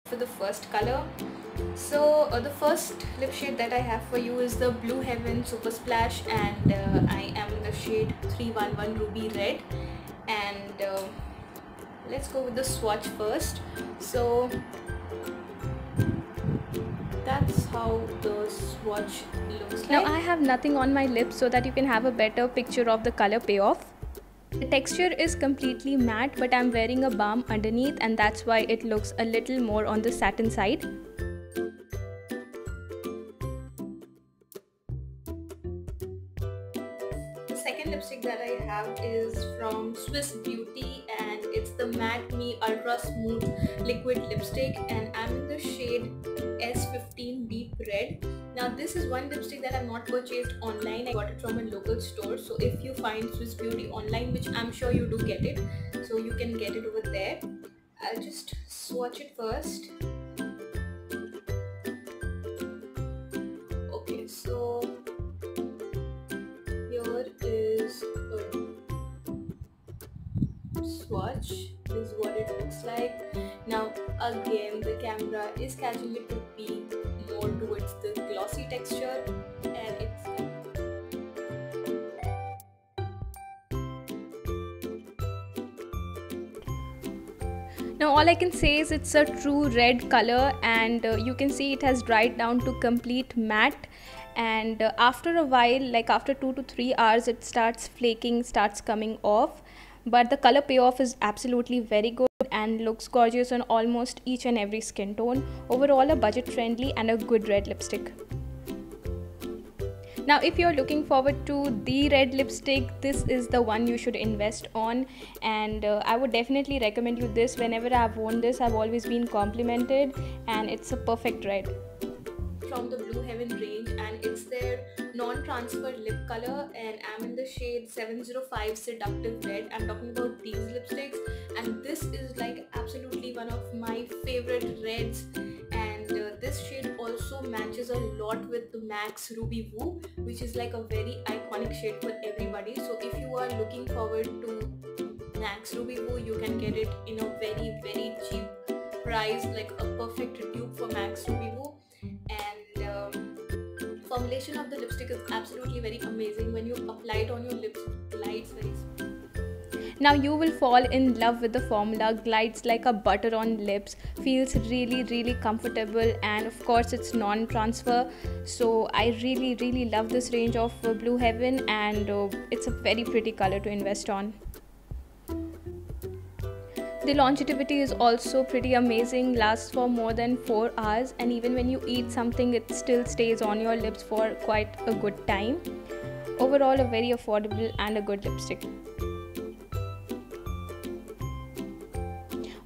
For the first color. So the first lip shade that I have for you is the Blue Heaven Super Splash, and I am in the shade 311 Ruby Red. And let's go with the swatch first. So that's how the swatch looks like. Now I have nothing on my lips so that you can have a better picture of the color payoff. The texture is completely matte, but I'm wearing a balm underneath, and that's why it looks a little more on the satin side. The second lipstick that I have is from Swiss Beauty, and it's the Matte Me Ultra Smooth Liquid Lipstick, and I'm in the shade S15 Deep Red. Now this is one lipstick that I've not purchased online. I got it from a local store. So if you find Swiss Beauty online, which I'm sure you do get it, so you can get it over there. I'll just swatch it first. Okay, so here is a swatch. This is what it looks like. Now again, the camera is catching it to be more towards the glossy texture, and it's Now all I can say is it's a true red color, and you can see it has dried down to complete matte, and after a while, like after 2 to 3 hours, it starts flaking, starts coming off. But the color payoff is absolutely very good and looks gorgeous on almost each and every skin tone. Overall, a budget friendly and a good red lipstick. Now if you're looking forward to the red lipstick, this is the one you should invest on, and I would definitely recommend you this. Whenever I've worn this, I've always been complimented, and it's a perfect red. from the Blue Heaven range, and it's their non-transfer lip color, and I'm in the shade 705 Seductive Red. I'm talking about these lipsticks, and this is like absolutely one of my favorite reds, and this shade also matches a lot with the MAC's Ruby Woo, which is like a very iconic shade for everybody. So if you are looking forward to MAC's Ruby Woo, you can get it in a very cheap price, like a perfect dupe for MAC's Ruby Woo. And formulation of the lipstick is absolutely very amazing. When you apply it on your lips, it glides very smooth. Now you will fall in love with the formula. Glides like a butter on lips, feels really comfortable, and of course it's non-transfer. So I really love this range of Blue Heaven, and it's a very pretty color to invest on. The longevity is also pretty amazing, lasts for more than 4 hours, and even when you eat something, it still stays on your lips for quite a good time. Overall, a very affordable and a good lipstick.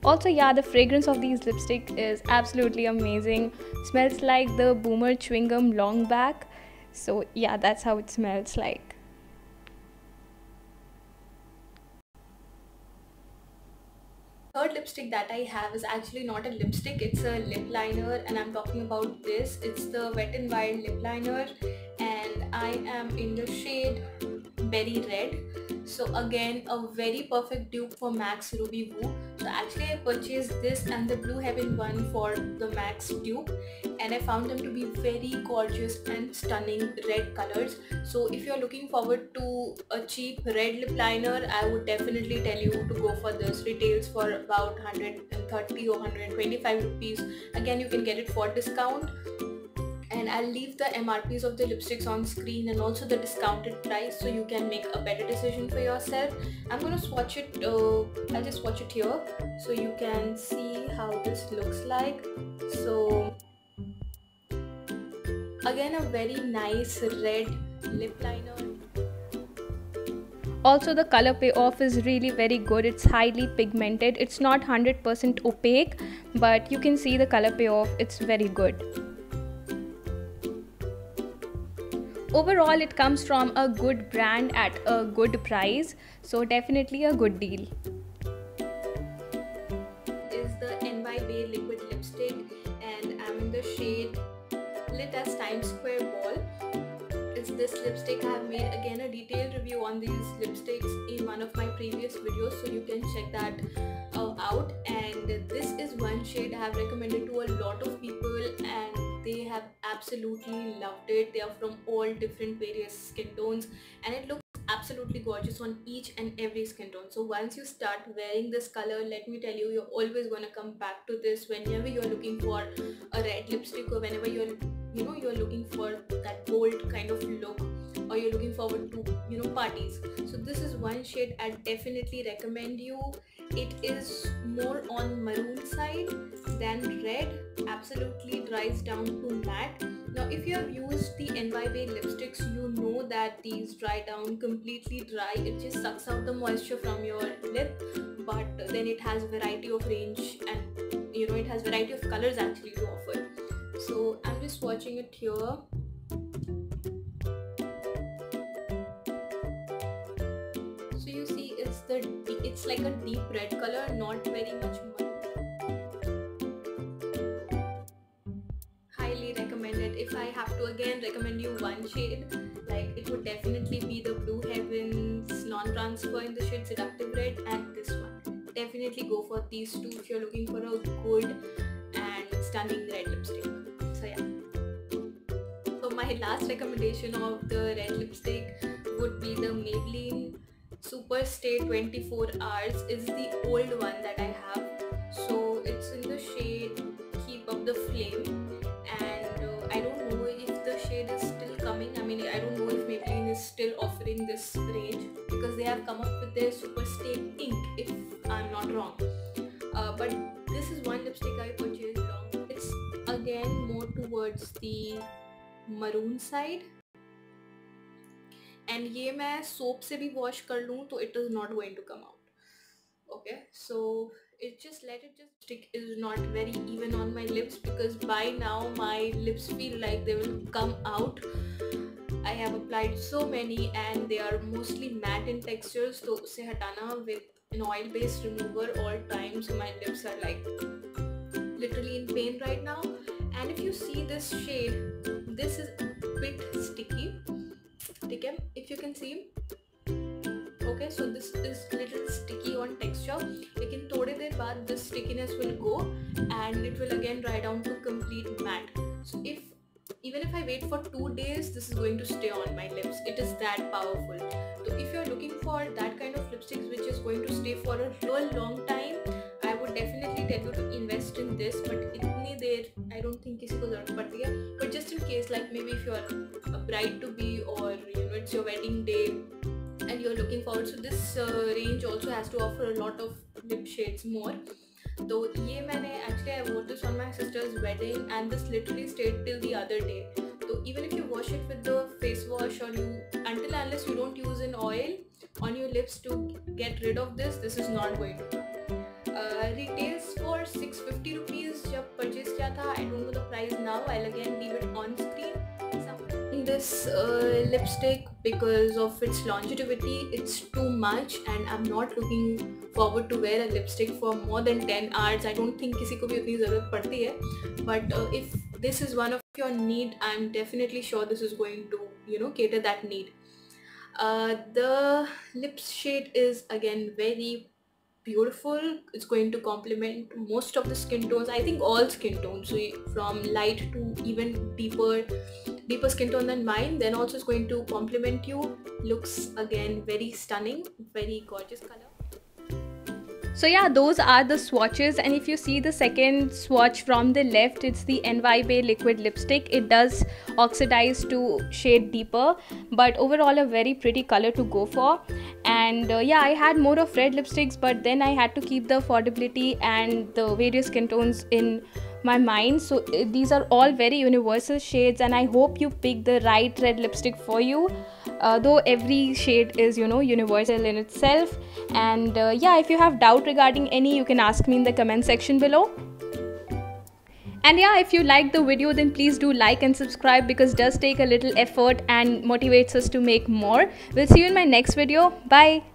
Also, yeah, the fragrance of these lipstick is absolutely amazing. Smells like the Boomer chewing gum long back. So yeah, that's how it smells like. Third lipstick that I have is actually not a lipstick, it's a lip liner, and I'm talking about this. It's the Wet n Wild lip liner, and I am in the shade Berry Red. So again, a very perfect dupe for MAC's Ruby Woo. So actually I purchased this and the Blue Heaven one for the MAC's dupe, and I found them to be very gorgeous and stunning red colors. So if you're looking forward to a cheap red lip liner, I would definitely tell you to go for this. Retails for about 130 or 125 rupees. Again, you can get it for discount, and I'll leave the MRPs of the lipsticks on screen and also the discounted price, so you can make a better decision for yourself. I'm gonna swatch it. I'll just swatch it here so you can see how this looks like. So again, a very nice red lip liner. Also, the color payoff is really very good. It's highly pigmented. It's not 100% opaque, but you can see the color payoff. It's very good. Overall, it comes from a good brand at a good price, so definitely a good deal. Is the NY Bay liquid lipstick, and I'm in the shade Lit as Times Square Ball. It's this lipstick. I have made again a detailed review on these lipsticks in one of my previous videos, so you can check that out. And this is one shade I have recommended to a lot of people and they have absolutely loved it. They are from all different various skin tones and it looks absolutely gorgeous on each and every skin tone. So once you start wearing this color, let me tell you, you're always going to come back to this whenever you're looking for a red lipstick, or whenever you're looking for that bold kind of look, or you're looking forward to parties. So this is one shade I definitely recommend you. It is more on maroon side than red, absolutely dries down to matte. Now if you have used the NYBay lipsticks, you know that these dry down completely dry. It just sucks out the moisture from your lip, but then it has variety of range and it has variety of colors actually to offer. So I'm just swatching it here. So you see it's like a deep red color, not very much maroon. Highly recommended. If I have to again recommend you one shade, like it would definitely be the Blue Heavens Non-Transfer in the shade Seductive Red, and this one. Definitely go for these two if you're looking for a good and stunning red lipstick. So yeah. So my last recommendation of the red lipstick would be the Maybelline Super Stay 24 Hours. Is the old one that I have. So it's in the shade Keep Up the Flame, and I don't know if the shade is still coming. I mean, I don't know if Maybelline is still offering this range, because they have come up with their Super Stay Pink, if I'm not wrong. But this is one lipstick I purchased long. It's again more towards the maroon side, and ये मैं soap से भी wash कर लूँ तो it is not going to come out. Okay, so lipstick is not very even on my lips, because by now my lips feel like they will come out. I have applied so many and they are mostly matte in texture, so उसे हटाना with an oil based remover all time. So my lips are like literally in pain right now. And if you see this shade, this is a bit sticky. Okay, if you can see. Okay, so this is little sticky on texture, लेकिन थोड़े देर बाद this stickiness will go and it will again dry down to complete matte. So even if I wait for 2 days, this is going to stay on my lips. It is that powerful. So if you're looking for that kind of lipsticks which is going to stay for a real long time, I would definitely tell you to invest in this. But इतनी देर I don't think किसी को ज़रूरत पड़ती है. But just in case, like maybe if you're a bride to be, or it's your wedding day and you're looking forward, so this range also has to offer a lot of lip shades more. So ये मैंने actually I wore this on my sister's wedding and this literally stayed till the other day. So even if you wash it with the face wash, or until unless you don't use an oil on your lips to get rid of this is not going to come. Retails for 650 rupees जब purchase किया था. I don't know the price now. I'll again leave it on screen. This lipstick, because of its longevity, it's too much and I'm not looking forward to wear a lipstick for more than 10 hours. I don't think किसी को भी उतनी ज़रूरत पड़ती है. But if this is one of your need, I'm definitely sure this is going to cater that need. The lip shade is again very beautiful. It's going to complement most of the skin tones. I think all skin tones, so from light to even deeper skin tone than mine. Then also it's going to complement you. Looks again very stunning, very gorgeous color. So yeah, those are the swatches, and if you see the second swatch from the left, it's the NYBay liquid lipstick. It does oxidize to shade deeper, but overall a very pretty color to go for. And yeah, I had more of red lipsticks, but then I had to keep the affordability and the various skin tones in my mind. So these are all very universal shades, and I hope you pick the right red lipstick for you. Though every shade is universal in itself. And yeah, if you have doubt regarding any, you can ask me in the comment section below. And yeah, if you liked the video, then please do like and subscribe, because it does take a little effort and motivates us to make more. We'll see you in my next video. Bye.